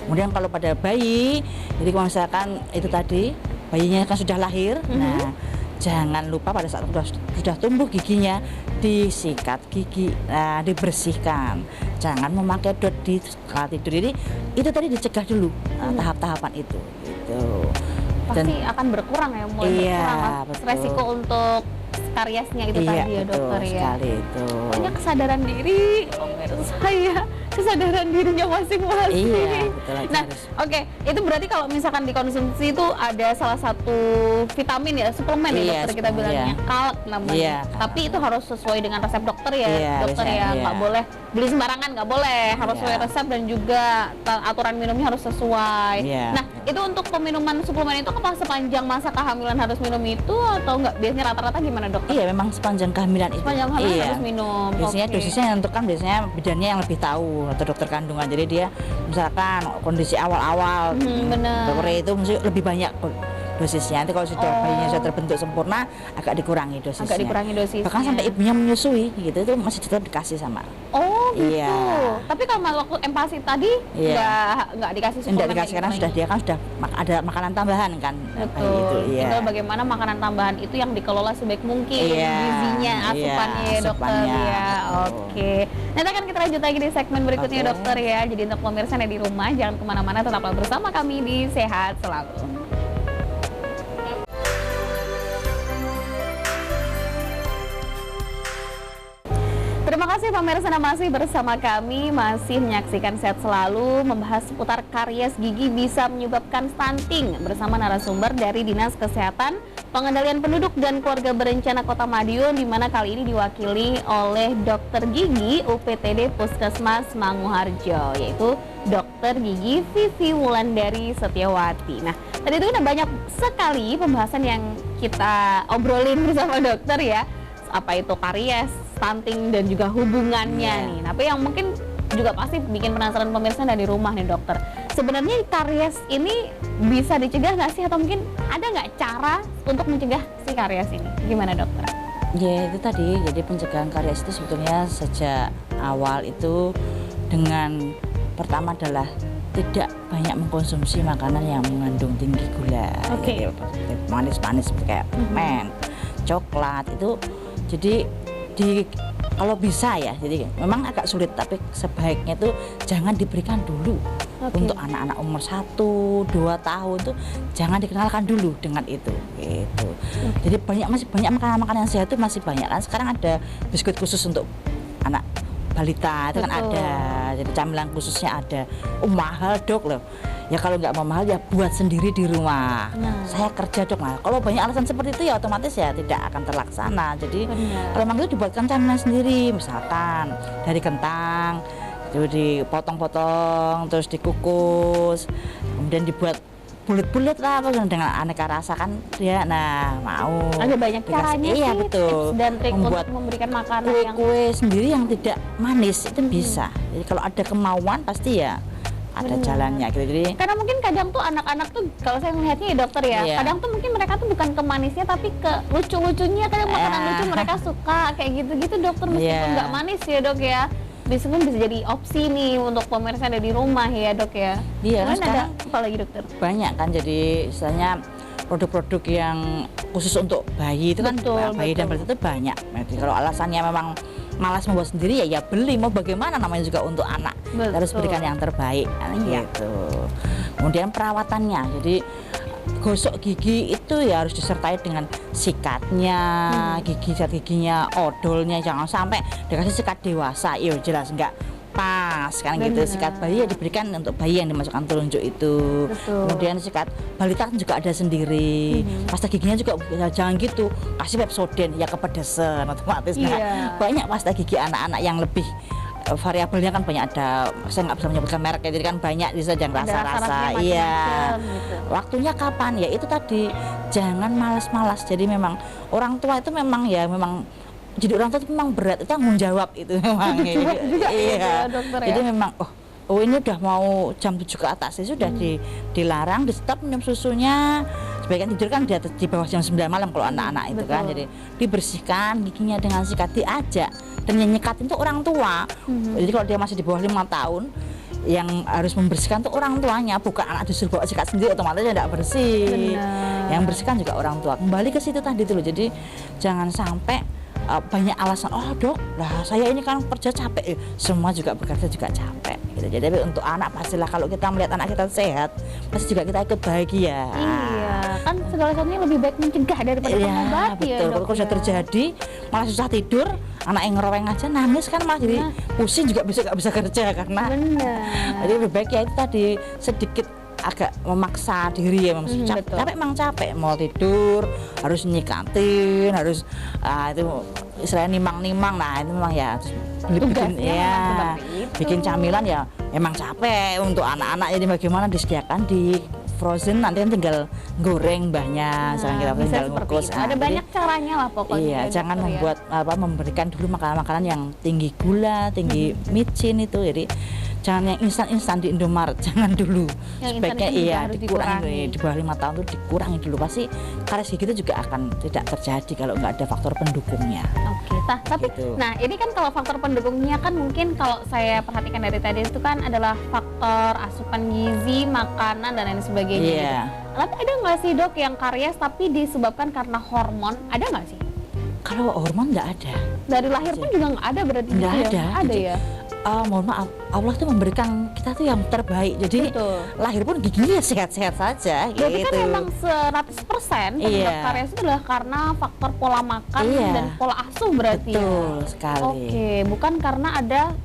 Kemudian kalau pada bayi, jadi kalau misalkan itu tadi bayinya kan sudah lahir, nah jangan lupa pada saat sudah tumbuh giginya disikat gigi, dibersihkan. Jangan memakai dot di kala tidur. Jadi itu tadi dicegah dulu tahap-tahapan itu. Gitu. Pasti akan berkurang ya, mulai berkurang resiko untuk kariesnya itu tadi ya dokter ya. Itu. Banyak kesadaran diri, saya kesadaran dirinya masing-masing. Nah, itu berarti kalau misalkan dikonsumsi itu ada salah satu vitamin ya, suplemen ya dokter kita bilangnya, kalek namanya. Tapi itu harus sesuai dengan resep dokter ya, dokter ya. Nggak boleh beli sembarangan, nggak boleh, harus sesuai resep dan juga aturan minumnya harus sesuai. Nah, itu untuk peminuman suplemen itu apa sepanjang masa kehamilan harus minum itu atau nggak? Biasanya rata-rata gimana dokter? Iya, memang sepanjang kehamilan itu. Sepanjang kehamilan harus minum. Biasanya dosisnya yang tentukan biasanya bidannya yang lebih tahu atau dokter kandungan. Jadi dia misalkan kondisi awal-awal dokter itu mesti lebih banyak dosisnya. Nanti kalau sudah bayinya sudah terbentuk sempurna agak dikurangi dosisnya. Bahkan sampai ibunya menyusui gitu itu masih tetap dikasih sama. Gitu. Tapi kalau waktu empasi tadi nggak dikasih suplemen. Nggak dikasih karena sudah dia kan sudah ada makanan tambahan kan. Betul. Tinggal bagaimana makanan tambahan itu yang dikelola sebaik mungkin gizinya, asupannya ya dokter ya. Nanti akan kita lanjut lagi di segmen berikutnya dokter ya. Jadi untuk pemirsa yang di rumah jangan kemana-mana, tetaplah bersama kami di Sehat Selalu. Terima kasih pemirsa masih bersama kami, masih menyaksikan Sehat Selalu, membahas seputar karies gigi bisa menyebabkan stunting bersama narasumber dari Dinas Kesehatan, Pengendalian Penduduk dan Keluarga Berencana Kota Madiun, di mana kali ini diwakili oleh Dokter Gigi UPTD Puskesmas Manguharjo, yaitu Dokter Gigi Vivi Wulandari Setiawati. Nah, tadi itu udah banyak sekali pembahasan yang kita obrolin bersama dokter ya. apa itu karies, stunting dan juga hubungannya nih. Tapi yang mungkin juga pasti bikin penasaran pemirsa dari rumah nih dokter. Sebenarnya karies ini bisa dicegah nggak sih, atau mungkin ada nggak cara untuk mencegah si karies ini? Gimana dokter? Ya itu tadi, jadi pencegahan karies itu sebetulnya sejak awal itu dengan pertama adalah tidak banyak mengkonsumsi makanan yang mengandung tinggi gula. Oke. Manis-manis kayak permen, coklat itu. Jadi kalau bisa ya, jadi memang agak sulit, tapi sebaiknya itu jangan diberikan dulu. Untuk anak-anak umur 1-2 tahun tuh jangan dikenalkan dulu dengan itu gitu. Jadi masih banyak makanan-makanan yang sehat itu masih banyak kan. Sekarang ada biskuit khusus untuk anak balita itu kan ada, jadi camilan khususnya ada. Mahal dok loh. Ya kalau nggak mau mahal ya buat sendiri di rumah. Saya kerja dok. Nah, kalau banyak alasan seperti itu ya otomatis ya tidak akan terlaksana. Jadi kalau memang itu dibuatkan camilan sendiri, misalkan dari kentang itu dipotong-potong terus dikukus, kemudian dibuat bulat-bulat lah dengan aneka rasa kan dia. Nah mau ada banyak caranya iya, sih, betul. tips dan trik Membuat untuk memberikan makanan yang kue sendiri yang tidak manis itu bisa. Jadi kalau ada kemauan pasti ya ada jalannya gitu. Jadi karena mungkin kadang tuh anak-anak tuh kalau saya melihatnya ya dokter ya, kadang tuh mungkin mereka tuh bukan ke manisnya tapi ke lucu-lucunya, kadang makanan lucu mereka suka kayak gitu-gitu dokter, meskipun nggak manis ya dok ya. Bisa jadi opsi nih untuk pemirsa ada di rumah ya dok ya. Iya kan ada apa lagi dokter? Banyak kan, jadi istilahnya produk-produk yang khusus untuk bayi itu kan bayi dan balita itu banyak. Jadi kalau alasannya memang malas membuat sendiri ya beli, mau bagaimana, namanya juga untuk anak. Harus berikan yang terbaik gitu. Kemudian perawatannya, jadi gosok gigi itu ya harus disertai dengan sikatnya, sikat giginya, odolnya, jangan sampai dikasih sikat dewasa, iya jelas enggak pas kan gitu. Sikat bayi ya diberikan untuk bayi yang dimasukkan telunjuk itu. Kemudian sikat balita kan juga ada sendiri. Pasta giginya juga jangan gitu kasih Pepsodent ya kepedesan otomatis. Nah, banyak pasta gigi anak-anak yang lebih variabelnya kan banyak, ada saya nggak bisa menyebutkan merek ya, jadi kan banyak bisa jangan rasa-rasa. Iya gitu. Waktunya kapan ya itu tadi, jangan malas-malas. Jadi memang orang tua itu memang jadi orang tua itu memang berat, itu tanggung jawab itu memang. Iya dokter, ya? Jadi memang oh ini udah mau jam 7 ke atas ya sudah dilarang, di stop minum susunya. Sebaiknya tidur kan di bawah jam 9 malam kalau anak-anak itu kan. Jadi dibersihkan giginya dengan sikat, diajak, dan yang nyekatin tuh orang tua. Jadi kalau dia masih di bawah 5 tahun yang harus membersihkan tuh orang tuanya, bukan anak disuruh bawa sikat sendiri, otomatis tidak bersih. Yang bersihkan juga orang tua. Kembali ke situ tadi dulu. Jadi jangan sampai banyak alasan, oh dok lah saya ini kan kerja capek, semua juga bekerja juga capek gitu. Jadi untuk anak pastilah kalau kita melihat anak kita sehat pasti juga kita ikut bahagia. Iya kan, segala sesuatunya lebih baik mencegah daripada mengobati ya dok. Kalau sudah terjadi malah susah tidur, anak yang ngeroweng aja nangis kan malah jadi pusing juga, bisa nggak bisa kerja karena jadi lebih baik ya itu tadi sedikit agak memaksa diri ya, capek memang capek, mau tidur harus nyikatin, harus itu istilahnya nimang-nimang. Nah itu memang ya bikin camilan ya emang capek untuk anak-anak. Jadi bagaimana disediakan di frozen, nanti kan tinggal goreng banyak, kita tinggal ngukus. Ada banyak caranya lah pokoknya. Iya, jangan memberikan dulu makanan-makanan yang tinggi gula, tinggi micin itu. Jadi jangan yang instan-instan di Indomaret, jangan dulu. Sebaiknya dikurangi, di bawah 5 tahun itu dikurangi dulu. Pasti karies gigi itu juga akan tidak terjadi kalau nggak ada faktor pendukungnya. Tapi nah ini kan kalau faktor pendukungnya kan mungkin kalau saya perhatikan dari tadi itu kan adalah faktor asupan gizi, makanan dan lain sebagainya. Gitu. Tapi ada nggak sih dok yang karies tapi disebabkan karena hormon? Ada nggak sih? Kalau hormon nggak ada. Dari lahir pun juga nggak ada berarti? Nggak ada. Ada ya? Mohon maaf, Allah tuh memberikan kita tuh yang terbaik. Jadi lahir pun giginya sehat-sehat saja. Berarti kan memang 100% penyebab karies itu adalah karena faktor pola makan dan pola asuh berarti. Betul sekali. Bukan karena ada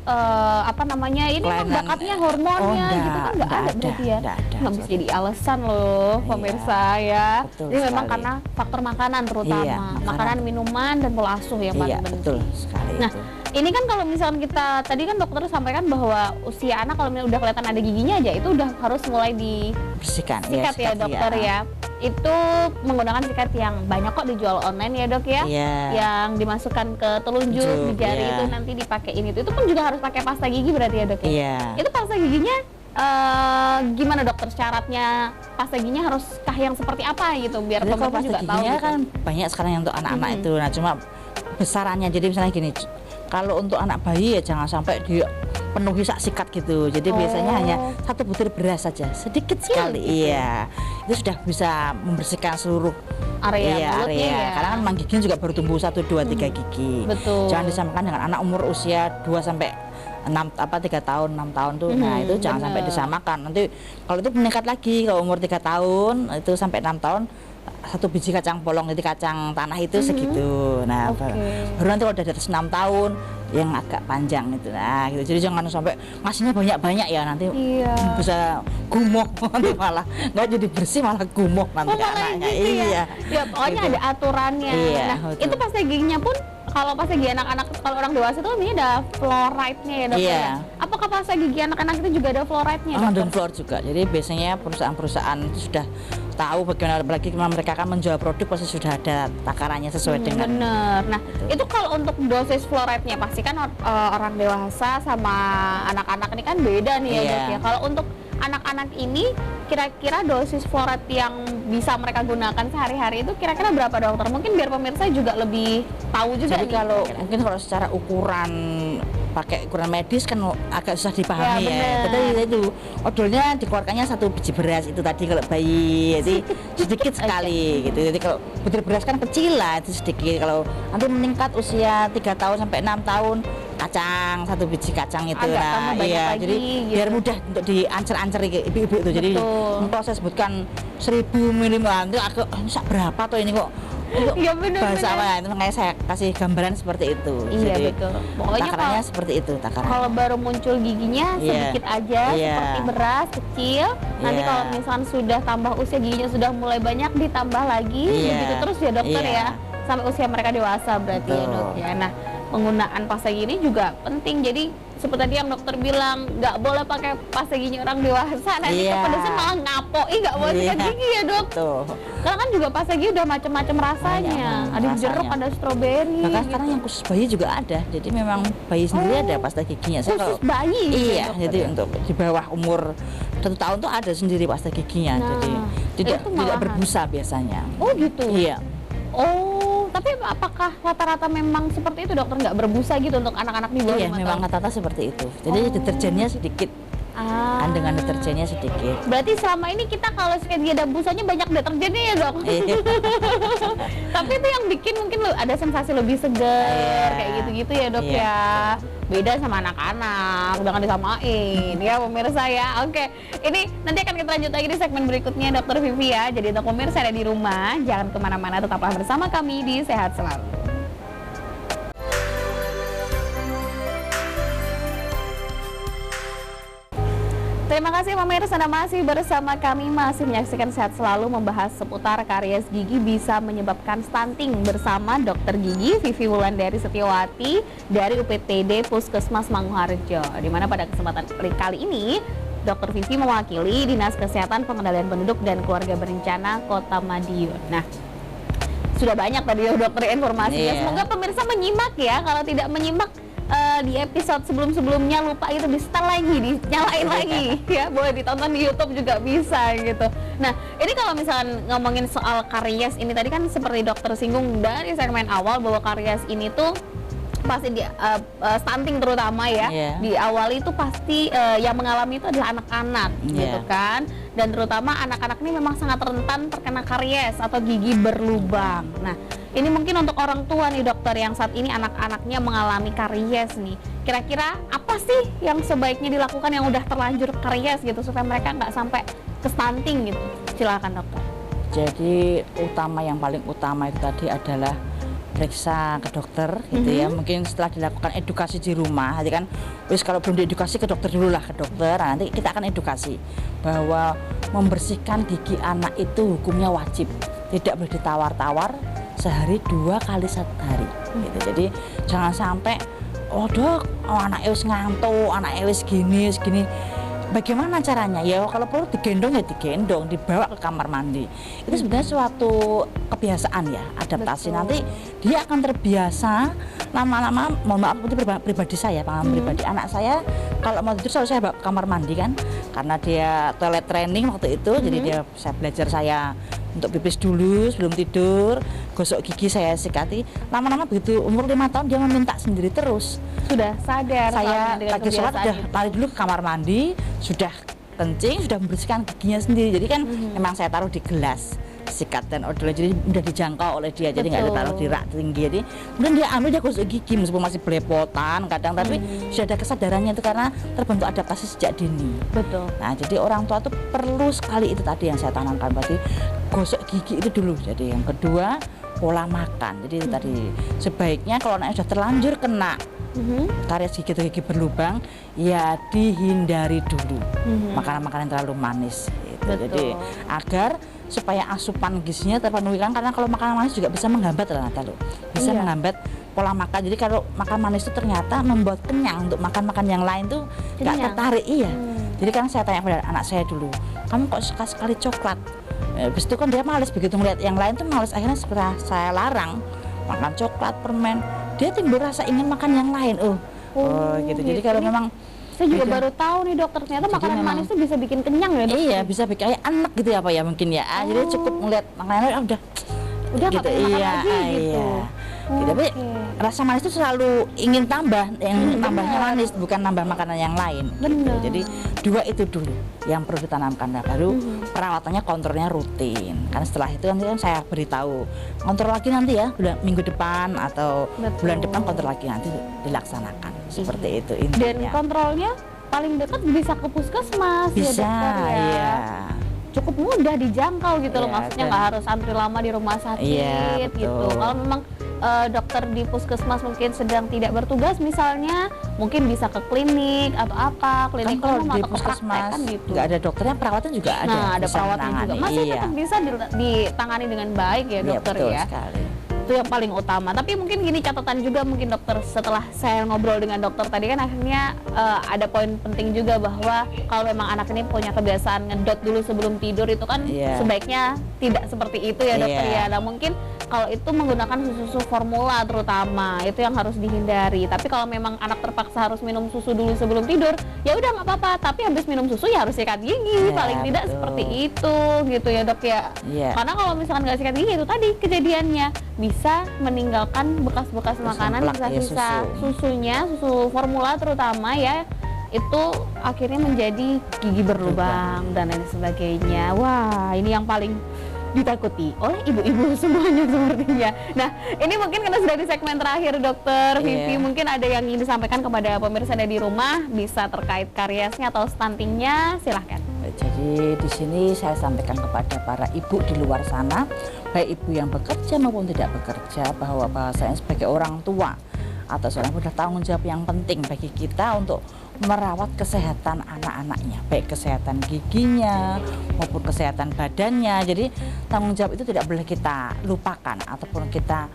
ini bakatnya hormonnya gitu kan nggak ada berarti ya. Nggak bisa jadi alasan loh pemirsa ya. Jadi memang karena faktor makanan terutama, makanan, minuman dan pola asuh yang paling penting. Betul sekali. Nah, Ini kan kalau misalkan kita tadi kan dokter sampaikan bahwa usia anak kalau misalnya udah kelihatan ada giginya aja itu udah harus mulai bersihkan sikat ya dokter ya. Itu menggunakan sikat yang banyak kok dijual online ya dok ya. Yang dimasukkan ke telunjuk di jari itu nanti dipakein itu pun juga harus pakai pasta gigi berarti ya dok ya. Itu pasta giginya gimana dokter syaratnya, pasta giginya haruskah yang seperti apa gitu biar pemirsa juga tahu gitu. Kan banyak sekarang yang untuk anak-anak itu. Nah cuma besarannya jadi misalnya gini, kalau untuk anak bayi ya jangan sampai dipenuhi sak sikat gitu. Jadi biasanya hanya 1 butir beras saja, sedikit sekali. Iya, itu sudah bisa membersihkan seluruh area ya. Karena kan memang giginya juga baru tumbuh 1, 2, 3 gigi. Betul. Jangan disamakan dengan anak umur usia 2 sampai 3 tahun, 6 tahun tuh. Nah, itu jangan sampai disamakan. Nanti kalau itu meningkat lagi, kalau umur 3 tahun itu sampai 6 tahun 1 biji kacang polong, jadi kacang tanah itu segitu. Nah, baru nanti kalau udah di atas 6 tahun yang agak panjang itu. Nah, gitu. Jadi jangan sampai ngasihnya banyak-banyak ya, nanti bisa gumoh nanti malah nggak jadi bersih, malah gumoh nanti anaknya. Gitu ya, pokoknya gitu. Ada aturannya. Nah, itu pasta giginya pun kalau pasta gigi anak-anak, kalau orang dewasa itu ini ada fluoride-nya ya dok ya. Apakah pasta gigi anak-anak itu juga ada fluoride-nya dok? Dan fluor juga. Jadi biasanya perusahaan-perusahaan itu sudah tahu bagaimana, apalagi mereka akan menjual produk pasti sudah ada takarannya sesuai dengan. Bener. Nah itu kalau untuk dosis fluoride-nya pasti kan orang dewasa sama anak-anak ini kan beda nih ya dok ya. Kalau untuk anak-anak ini kira-kira dosis fluoride yang bisa mereka gunakan sehari-hari itu kira-kira berapa dokter? Mungkin biar pemirsa juga lebih tahu juga. Jadi mungkin kalau secara ukuran pakai ukuran medis kan agak susah dipahami ya. Padahal itu odolnya dikeluarkannya 1 biji beras itu tadi kalau bayi, jadi sedikit sekali gitu. Jadi kalau butir beras kan kecil lah, itu sedikit. Kalau nanti meningkat usia 3 tahun sampai 6 tahun kacang, 1 biji kacang itu. Nah, iya, lagi, jadi gitu. Biar mudah untuk diancer-ancer ibu-ibu itu. Jadi proses bukan 1000 ml itu agak berapa tuh ini kok. Iya benar. Bahasa apa ya? Itu makanya saya kasih gambaran seperti itu. Iya jadi, betul. Pokoknya takarannya seperti itu takarannya. Kalau baru muncul giginya sedikit aja seperti beras kecil. Nanti kalau misalkan sudah tambah usia giginya sudah mulai banyak ditambah lagi begitu terus ya dokter ya. Sampai usia mereka dewasa berarti ya dok ya. Nah penggunaan pasta gigi juga penting. Jadi seperti tadi yang dokter bilang nggak boleh pakai pasta gigi orang dewasa, nanti kepedesan malah ngapoi, nggak boleh sikat gigi ya dok. Karena kan juga pasta gigi udah macam-macam rasanya, ada jeruk, ada stroberi. Bahkan sekarang yang khusus bayi juga ada. Jadi memang bayi sendiri ada pasta giginya. Khusus bayi? Iya, jadi untuk di bawah umur 1 tahun tuh ada sendiri pasta giginya. Jadi tidak berbusa biasanya. Oh gitu? Iya. Oh, tapi apakah rata-rata memang seperti itu dokter, nggak berbusa gitu untuk anak-anak di bawah 5 tahun? Iya, memang rata-rata seperti itu. Jadi deterjennya sedikit. Kandungan deterjennya sedikit. Berarti selama ini kita kalau sikat gigi ada busanya banyak deterjennya ya dok? Tapi itu yang bikin mungkin ada sensasi lebih seger kayak gitu-gitu ya dok ya. Beda sama anak-anak, jangan disamain ya pemirsa ya. Oke, ini nanti akan kita lanjut lagi di segmen berikutnya Dokter Vivi ya. Jadi untuk pemirsa ada di rumah, jangan kemana-mana, tetaplah bersama kami di Sehat Selalu. Terima kasih pemirsa, Anda masih bersama kami, masih menyaksikan Sehat Selalu, membahas seputar karies gigi bisa menyebabkan stunting bersama Dokter Gigi Vivi Wulandari Setiawati dari UPTD Puskesmas Manguharjo. Di mana pada kesempatan kali ini Dokter Vivi mewakili Dinas Kesehatan Pengendalian Penduduk dan Keluarga Berencana Kota Madiun. Nah, sudah banyak tadi ya dokter informasinya. Semoga pemirsa menyimak ya. Kalau tidak menyimak di episode sebelum-sebelumnya lupa itu di-setel lagi, dinyalain lagi ya, boleh ditonton di YouTube juga bisa gitu. Nah ini kalau misalkan ngomongin soal karies ini tadi kan seperti dokter singgung dari segmen awal bahwa karies ini tuh pasti di stunting terutama ya, di awal itu pasti yang mengalami itu adalah anak-anak gitu kan, dan terutama anak-anak ini memang sangat rentan terkena karies atau gigi berlubang. Nah ini mungkin untuk orang tua nih dokter yang saat ini anak-anaknya mengalami karies nih, kira-kira apa sih yang sebaiknya dilakukan yang udah terlanjur karies gitu supaya mereka nggak sampai ke stunting gitu? Silakan dokter. Jadi yang paling utama itu tadi adalah periksa ke dokter gitu ya. Mungkin setelah dilakukan edukasi di rumah, nanti kan kalau belum diedukasi ke dokter dulu lah, ke dokter. Nah, nanti kita akan edukasi bahwa membersihkan gigi anak itu hukumnya wajib, tidak boleh ditawar-tawar, sehari 2 kali 1 hari gitu. Jadi jangan sampai oh dok, oh, anak wis ngantuk, anak wis gini, bagaimana caranya? Ya kalau perlu digendong ya digendong, dibawa ke kamar mandi. Itu sebenarnya suatu kebiasaan ya, adaptasi. Betul. Nanti dia akan terbiasa lama-lama. Mohon maaf, itu pribadi saya, pengalaman pribadi. Anak saya kalau mau tidur selalu saya bawa ke kamar mandi kan, karena dia toilet training waktu itu, jadi saya belajar saya untuk pipis dulu sebelum tidur, gosok gigi saya sikati. Lama-lama begitu umur 5 tahun dia meminta sendiri terus. Sudah sadar. Saya dengan lagi sholat kebiasaan udah itu. lari dulu ke kamar mandi, sudah kencing, sudah membersihkan giginya sendiri. Jadi kan memang saya taruh di gelas sikat dan odol, jadi mudah dijangkau oleh dia, jadi nggak ada Betul. taruh di rak tinggi. Jadi kemudian dia ambil, dia gosok gigi meskipun masih belepotan kadang, tapi sudah ada kesadarannya itu karena terbentuk adaptasi sejak dini. Betul. Nah, jadi orang tua tuh perlu sekali itu tadi yang saya tanamkan, berarti gosok gigi itu dulu. Jadi yang kedua pola makan. Jadi itu tadi sebaiknya kalau anaknya sudah terlanjur kena karies gigi atau gigi berlubang, ya dihindari dulu makanan-makanan yang terlalu manis. Gitu. Betul. Jadi agar supaya asupan gizinya terpenuhi kan, karena kalau makanan manis juga bisa menghambat ternyata loh, bisa Iya. menghambat pola makan. Jadi kalau makan manis itu ternyata membuat kenyang, untuk makan-makan yang lain tuh nggak Kenyang. tertarik. Iya. Jadi kan saya tanya pada anak saya dulu, kamu kok suka sekali coklat? Habis itu kan dia males, begitu melihat yang lain tuh males, akhirnya setelah saya larang makan coklat, permen, dia timbul rasa ingin makan yang lain. Gitu. Jadi kalau Ini memang saya juga beda. baru tahu nih dokter, ternyata Jadi makanan memang- manis itu bisa bikin kenyang ya dok? iya, bisa bikin kayak anak gitu ya, apa ya mungkin ya. Jadi cukup melihat makanan udah Udah nggak gitu. pengen makan Iya, lagi gitu. iya. Gitu, tapi Oke. rasa manis itu selalu ingin tambah, yang tambahnya manis, bukan nambah makanan yang lain. Gitu. Benar. Jadi dua itu dulu yang perlu ditanamkan. Nah, baru perawatannya, kontrolnya rutin. Kan setelah itu nanti kan saya beritahu kontrol lagi nanti ya, minggu depan atau Betul. bulan depan kontrol lagi, nanti dilaksanakan seperti itu Dan intinya. kontrolnya paling dekat bisa ke puskesmas ya Bisa, dokter ya. iya. Cukup mudah dijangkau gitu loh, Iya, maksudnya dan- nggak harus antri lama di rumah sakit Iya, betul. gitu. Kalau memang dokter di puskesmas mungkin sedang tidak bertugas misalnya, mungkin bisa ke klinik atau apa, Kan klinik kalau umum di atau ke puskesmas praktek kan gitu. nggak ada dokternya, perawatan juga ada. Nah, ada bisa perawatnya juga. menangani. Masih Iya. tetap bisa ditangani dengan baik ya Iya, dokter betul ya. sekali. Itu yang paling utama. Tapi mungkin gini catatan juga mungkin dokter, setelah saya ngobrol dengan dokter tadi kan akhirnya ada poin penting juga bahwa kalau memang anak ini punya kebiasaan ngedot dulu sebelum tidur itu kan Iya. sebaiknya tidak seperti itu ya dokter Iya. ya. Nah mungkin kalau itu menggunakan susu formula terutama itu yang harus dihindari. Tapi kalau memang anak terpaksa harus minum susu dulu sebelum tidur, ya udah nggak apa-apa. Tapi habis minum susu ya harus sikat gigi, Iya, paling tidak betul. seperti itu gitu ya dok ya. Iya. Karena kalau misalkan nggak sikat gigi itu tadi kejadiannya bisa meninggalkan bekas-bekas Terus makanan, ngeplak ya sisa-sisa susu. susunya, susu formula terutama ya, itu akhirnya menjadi gigi berlubang dan lain sebagainya. Wah, ini yang paling ditakuti oleh ibu-ibu semuanya sepertinya. Nah, ini mungkin karena sudah di segmen terakhir dokter Vivi, Iya. mungkin ada yang ingin disampaikan kepada pemirsa ada di rumah, bisa terkait kariesnya atau stuntingnya, silahkan. Jadi di sini saya sampaikan kepada para ibu di luar sana, baik ibu yang bekerja maupun tidak bekerja, bahwa bahasanya sebagai orang tua atau seorang ibu adalah tanggung jawab yang penting bagi kita untuk merawat kesehatan anak-anaknya, baik kesehatan giginya maupun kesehatan badannya. Jadi tanggung jawab itu tidak boleh kita lupakan ataupun kita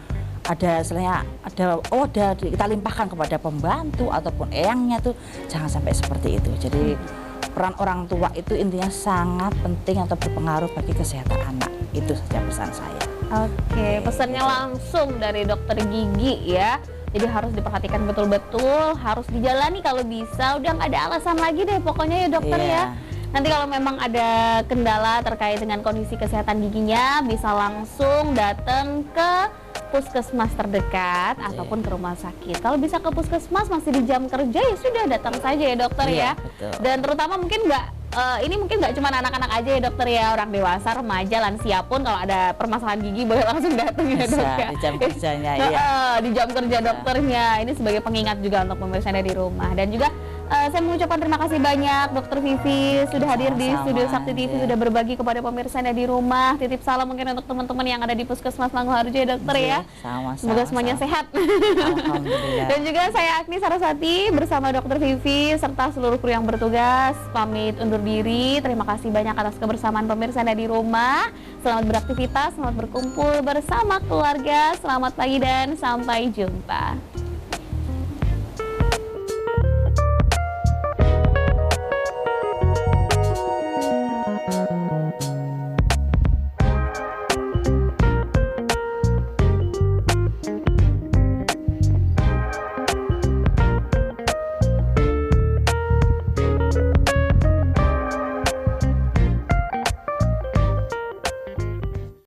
ada istilahnya ada kita limpahkan kepada pembantu ataupun eyangnya, tuh jangan sampai seperti itu. Jadi peran orang tua itu intinya sangat penting atau berpengaruh bagi kesehatan anak. Itu saja pesan saya. Oke, pesannya langsung dari dokter gigi ya. Jadi harus diperhatikan betul-betul, harus dijalani kalau bisa. Udah nggak ada alasan lagi deh pokoknya ya dokter Iya. ya. Nanti kalau memang ada kendala terkait dengan kondisi kesehatan giginya, bisa langsung datang ke puskesmas terdekat ataupun ke rumah sakit. Kalau bisa ke puskesmas masih di jam kerja ya sudah datang saja ya dokter Iya, ya. betul. Dan terutama mungkin ini mungkin nggak cuma anak-anak aja ya dokter ya, orang dewasa, remaja, lansia pun kalau ada permasalahan gigi boleh langsung datang ya Bisa, dok ya. di jam kerjanya, iya. Di jam kerja dokternya. Ini sebagai pengingat juga untuk pemirsa dari rumah. Dan juga saya mengucapkan terima kasih banyak Dokter Vivi sudah hadir di Sama-sama, studio Sakti TV, iya. sudah berbagi kepada pemirsa di rumah. Titip salam mungkin untuk teman-teman yang ada di Puskesmas Manguharjo ya dokter ya. Sama-sama. Semoga semuanya sehat. Alhamdulillah. Dan juga saya Agni Saraswati bersama Dokter Vivi serta seluruh kru yang bertugas pamit undur diri. Terima kasih banyak atas kebersamaan pemirsa di rumah. Selamat beraktivitas, selamat berkumpul bersama keluarga. Selamat pagi dan sampai jumpa.